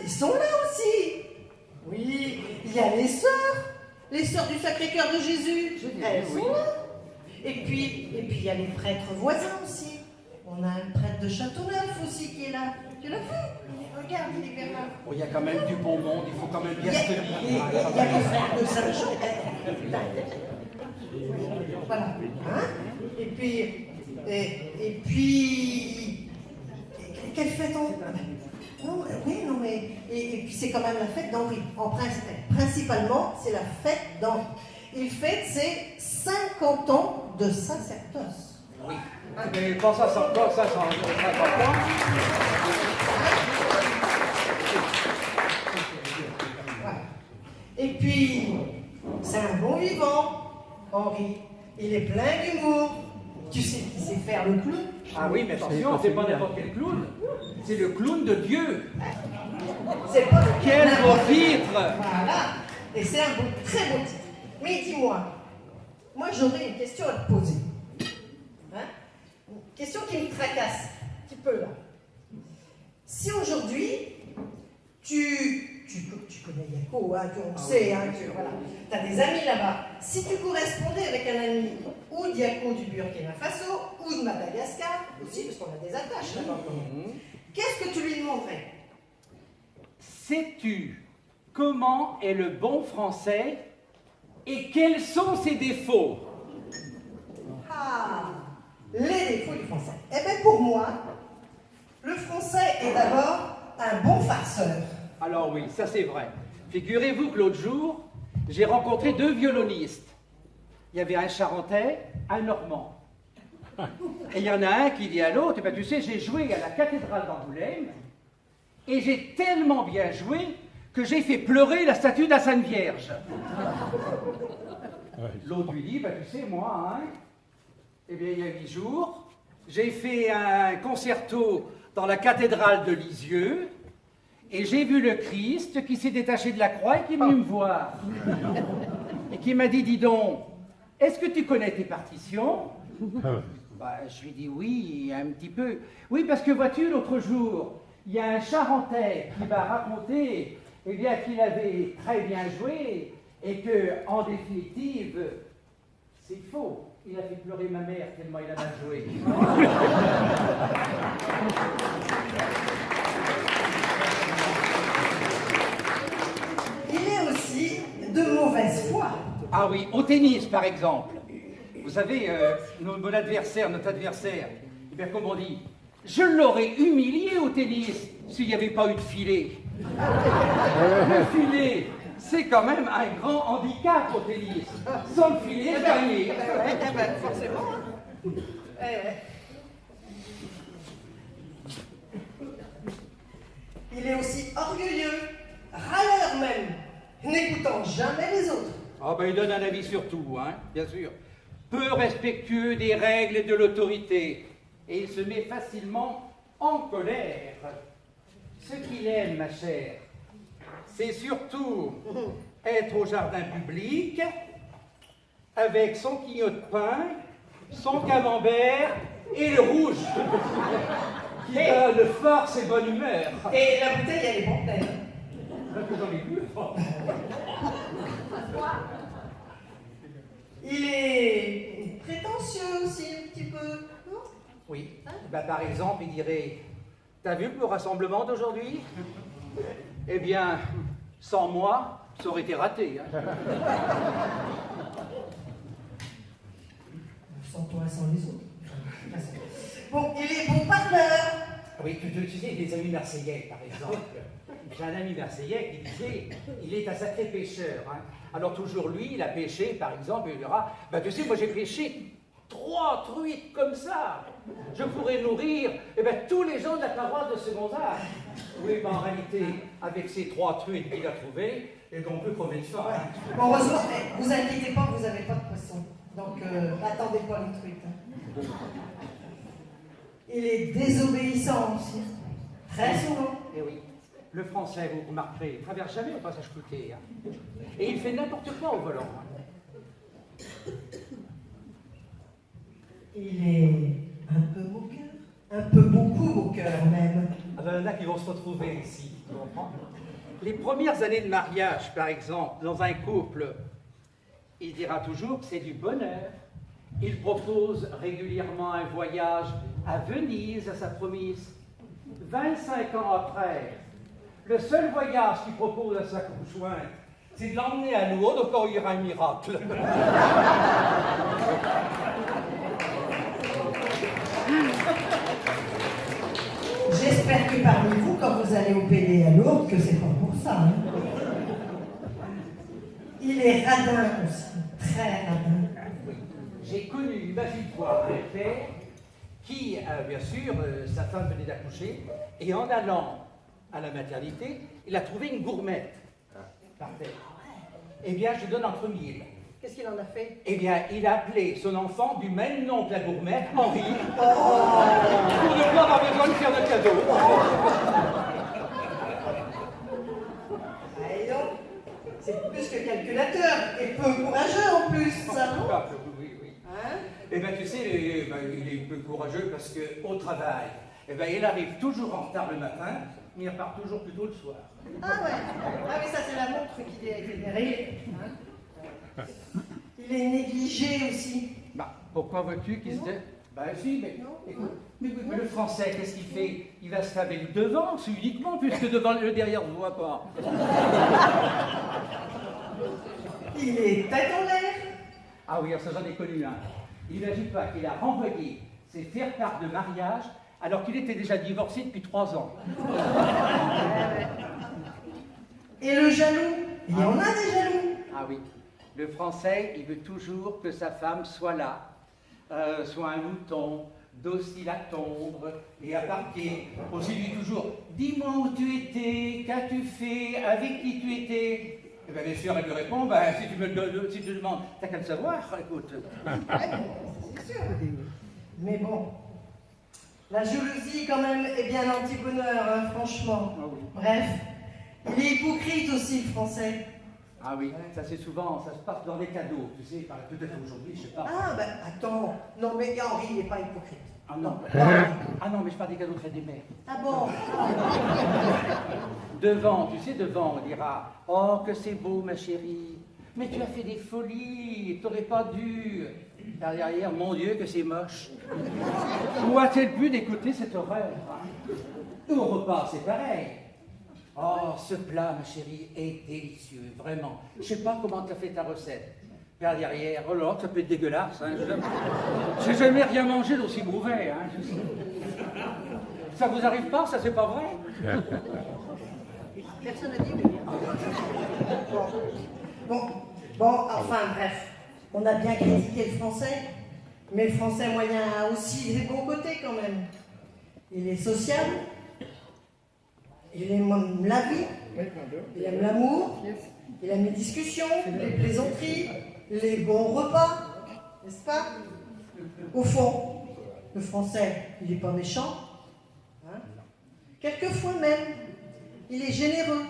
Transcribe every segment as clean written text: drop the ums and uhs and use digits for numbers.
ils sont là aussi. Oui, il y a les sœurs du Sacré-Cœur de Jésus, elles sont là. Et puis il y a les prêtres voisins aussi. On a un prêtre de Châteauneuf aussi qui est là. Tu l'as vu? Regarde, il est vers là. Oh, il y a quand même du bon monde, il faut quand même bien se tenir. Il y a les frères de Saint-Jean. Voilà. Hein? Et puis, quelle fête on... Non, oui, non, mais... Et puis c'est quand même la fête d'Henri. Principalement, c'est la fête d'Henri. Il fête ses 50 ans de sacerdoce. Oui. Mais quand ça sent 50 ans... Voilà. Et puis, c'est un bon vivant, Henri. Il est plein d'humour. Tu sais qu'il sait faire le clown? Ah oui, mais attention, c'est pas n'importe quel clown. C'est le clown de Dieu. C'est pas Quel beau titre! Voilà. Et c'est un très beau titre. Mais dis-moi, moi j'aurais une question à te poser. Hein? Une question qui me tracasse un petit peu là. Si aujourd'hui, tu connais Yako, hein, on sait, hein, voilà, tu as des amis là-bas. Si tu correspondais avec un ami ou d'Yako du Burkina Faso ou de Madagascar, aussi parce qu'on a des attaches là-bas, qu'est-ce que tu lui demanderais? Sais-tu comment est le bon français et quels sont ses défauts? Ah, les défauts du français. Eh bien pour moi, le français est d'abord un bon farceur. Alors oui, ça c'est vrai. Figurez-vous que l'autre jour, j'ai rencontré deux violonistes. Il y avait un Charentais, un Normand. Et il y en a un qui dit à l'autre, eh ben, tu sais, j'ai joué à la cathédrale d'Angoulême et j'ai tellement bien joué que j'ai fait pleurer la statue de la Sainte Vierge. L'autre lui dit, bah, tu sais, moi, hein, eh bien, il y a 8 jours, j'ai fait un concerto dans la cathédrale de Lisieux et j'ai vu le Christ qui s'est détaché de la croix et qui est venu me voir. Et qui m'a dit, dis donc, est-ce que tu connais tes partitions? Bah, je lui ai dit oui, un petit peu. Oui, parce que vois-tu, l'autre jour, il y a un Charentais qui m'a raconté eh bien, qu'il avait très bien joué et que, en définitive, c'est faux. Il a fait pleurer ma mère tellement il a mal joué. Il est aussi de mauvaise foi. Ah oui, au tennis, par exemple. Vous savez, notre adversaire, eh bien, comme on dit, je l'aurais humilié au tennis s'il n'y avait pas eu de filet. Le filet, c'est quand même un grand handicap au tennis. Sans le filet, je gagnais. Forcément. Il est aussi orgueilleux, râleur même, n'écoutant jamais les autres. Ah ben, il donne un avis sur tout, hein, bien sûr. Peu respectueux des règles et de l'autorité. Et il se met facilement en colère. Ce qu'il aime, ma chère, c'est surtout être au jardin public, avec son quignon de pain, son camembert et le rouge, qui donne force et bonne humeur. Et la bouteille, elle est bonne. J'en ai plus. Il est prétentieux aussi, un petit peu, non? Oui. Ben, par exemple, il dirait, t'as vu le rassemblement d'aujourd'hui? Eh bien, sans moi, ça aurait été raté. Hein. Sans toi, sans les autres. Bon, il est bon parleur. Oui, tu sais, des amis marseillais, par exemple. J'ai un ami marseillais qui disait, il est un sacré pêcheur. Hein. Alors toujours lui, il a pêché, par exemple, il dira, bah, tu sais, moi j'ai pêché 3 truites comme ça. Je pourrais nourrir tous les gens de la paroisse de Secondaire. Oui, mais en réalité, avec ces 3 truites qu'il a trouvées, on peut crever de faim. Hein. Heureusement, vous inquiétez pas, vous n'avez pas de poisson. Donc, attendez pas les truites. Hein. Il est désobéissant aussi. Très souvent. Eh oui. Le français, vous remarquerez, ne traverse jamais au passage clouté. Hein. Et il fait n'importe quoi au volant. Hein. Il est un peu moqueur. Un peu beaucoup moqueur même. Ah Alors, il y en a qui vont se retrouver ici, tu comprends? Les premières années de mariage, par exemple, dans un couple, il dira toujours que c'est du bonheur. Il propose régulièrement un voyage à Venise à sa promise. 25 ans après, le seul voyage qu'il propose à sa conjointe, c'est de l'emmener à Lourdes au cas où il y aura un miracle. J'espère que parmi vous, quand vous allez au PD à Lourdes, que c'est pas pour ça. Hein. Il est radin aussi, très radin. J'ai connu, imagine-toi, un père qui, bien sûr, sa femme venait d'accoucher, et en allant à la maternité, il a trouvé une gourmette par terre. Eh bien, je donne entre mille. Qu'est-ce qu'il en a fait? Eh bien, il a appelé son enfant du même nom que la gourmette, Henri, pour ne pas avoir besoin de faire de cadeau. Allez donc, c'est plus que calculateur, et peu courageux en plus, ça, non? Oui, oui. Hein? Eh bien, tu sais, il est peu courageux parce qu'au travail, eh ben, il arrive toujours en retard le matin, mais il repart toujours plus tôt le soir. Ah ouais. Ah mais ça c'est la montre qui est derrière. Hein? Il est négligé aussi. Bah, pourquoi veux-tu qu'il se dise? Bah si, mais écoute, mais le français, qu'est-ce qu'il fait? Il va se laver le devant, c'est uniquement, puisque devant le derrière, on ne voit pas. Il est tête en l'air. Ah oui, ça j'en ai connu un. Imagine pas qu'il a renvoyé ses faire-part de mariage alors qu'il était déjà divorcé depuis 3 ans. Et le jaloux, il y en a des jaloux. Ah oui, le français, il veut toujours que sa femme soit là, soit un mouton, docile à tondre et à parquer. Aussi lui toujours, dis-moi où tu étais, qu'as-tu fait, avec qui tu étais. Et bien, bien sûr, elle lui répond, ben, si tu me demandes, t'as qu'à le savoir, écoute. C'est sûr. Mais bon, la jalousie quand même est bien anti-bonheur, hein, franchement. Ah oui. Bref, il est hypocrite aussi, le français. Ah oui, ça c'est souvent, ça se passe dans les cadeaux, tu sais, peut-être aujourd'hui, je sais pas. Ah ben attends, non mais Henri il n'est pas hypocrite. Ah non, ah non, mais je parle des cadeaux de fête des mères. Ah bon? Devant, tu sais, devant, on dira, oh que c'est beau ma chérie, mais tu as fait des folies, t'aurais pas dû. Derrière, mon Dieu que c'est moche. Où a-t-elle pu d'écouter cette horreur? Au repas, c'est pareil. Oh, ce plat, ma chérie, est délicieux, vraiment. Je sais pas comment tu as fait ta recette. Par derrière, oh là, ça peut être dégueulasse. Hein. J'ai jamais rien mangé d'aussi mauvais. Hein. Ça vous arrive pas, ça c'est pas vrai? Personne n'a dit oui. Bon, enfin bref, on a bien critiqué le français, mais le français moyen a aussi des bons côtés quand même. Il est sociable, il aime la vie, il aime l'amour, il aime les discussions, les plaisanteries, les bons repas, n'est-ce pas? Au fond, le français, il n'est pas méchant. Hein? Quelquefois même, il est généreux,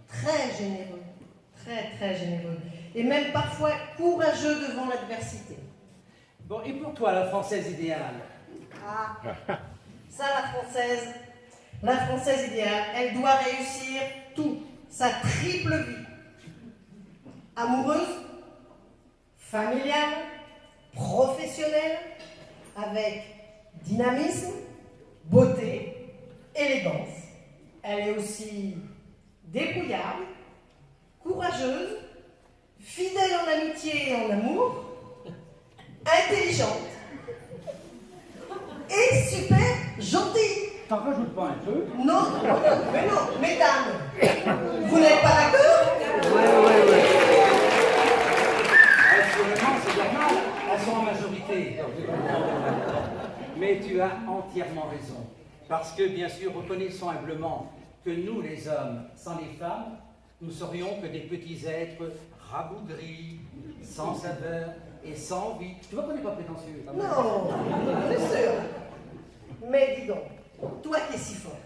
très généreux, très très généreux, et même parfois courageux devant l'adversité. Bon, et pour toi, la française idéale? Ah, ça la française idéale, elle doit réussir tout, sa triple vie. Amoureuse, familiale, professionnelle, avec dynamisme, beauté, élégance. Elle est aussi débrouillarde, courageuse, fidèle en amitié et en amour, intelligente et super gentille. T'en rajoutes pas un peu? Non, mais non, mesdames, vous n'êtes pas d'accord? Oui. Actuellement, c'est normal, elles sont en majorité. Mais tu as entièrement raison. Parce que, bien sûr, reconnaissons humblement que nous, les hommes, sans les femmes, nous serions que des petits êtres rabougris, sans saveur et sans vie. Tu vois qu'on n'est pas prétentieux. Quand même. Non, c'est sûr. Mais dis donc, toi qui es si fort,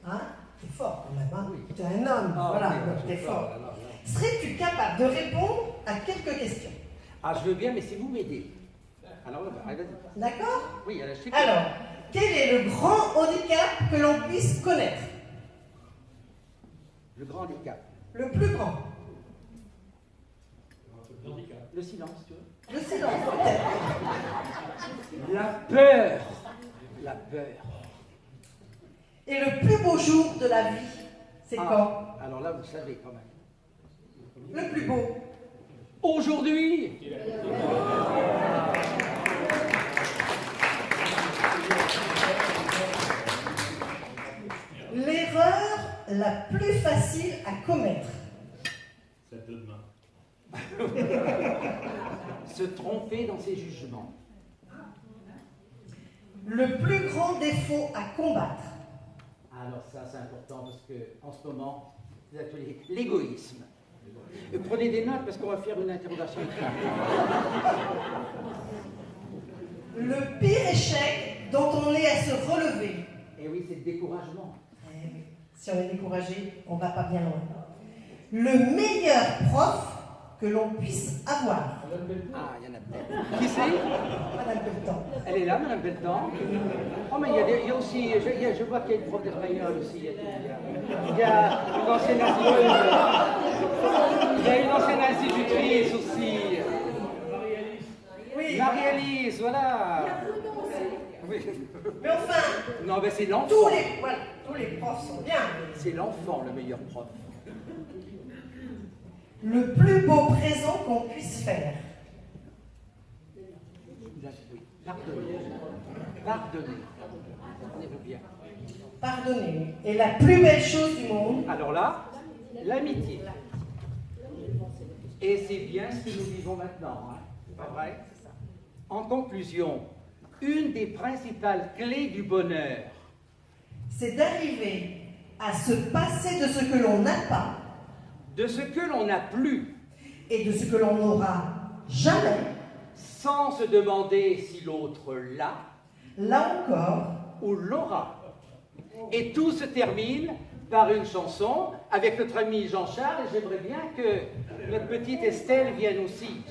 hein? T'es fort quand même, hein? Oui. T'es un homme, voilà, oui, donc t'es fort. alors. Serais-tu capable de répondre à quelques questions? Ah, je veux bien, mais si vous m'aidez. Alors, vas-y. D'accord? Oui, alors, je sais que... Alors, quel est le grand handicap que l'on puisse connaître? Le grand handicap. Le plus grand. Le silence, tu vois. Le silence, peut-être. La peur. La peur. Et le plus beau jour de la vie, c'est quand? Alors là, vous savez quand même. Le plus beau. Aujourd'hui. L'erreur la plus facile à commettre. C'est demain. Se tromper dans ses jugements. Le plus grand défaut à combattre. Alors ça, c'est important parce que en ce moment, les ateliers, l'égoïsme. Prenez des notes parce qu'on va faire une interrogation. Le pire échec dont on est à se relever. Et oui, c'est le découragement. Eh oui, si on est découragé, on ne va pas bien loin. Le meilleur prof que l'on puisse avoir. Ah, il y en a peut-être. Qui c'est? Madame Pelletan. Elle est là, Madame Pelletan. Oh, mais il y a aussi, je vois qu'il y a une prof d'espagnol aussi. Il y a une ancienne institutrice. Il y a une ancienne institutrice aussi. Oui. Marie-Alice, voilà. Oui. Mais enfin, Non, mais c'est l'enfant. tous les profs sont bien. C'est l'enfant le meilleur prof. Le plus beau présent qu'on puisse faire. Oui. Pardonnez. Pardonnez. Pardonnez-vous bien. Pardonnez, oui. Et la plus belle chose du monde. Alors là, l'amitié. Et c'est bien ce que nous vivons maintenant, hein. C'est pas vrai? En conclusion, une des principales clés du bonheur, C'est d'arriver à se passer de ce que l'on n'a pas de ce que l'on n'a plus, et de ce que l'on n'aura jamais, sans se demander si l'autre l'a là encore, ou l'aura. Et tout se termine par une chanson avec notre ami Jean-Charles, et j'aimerais bien que notre petite Estelle vienne aussi.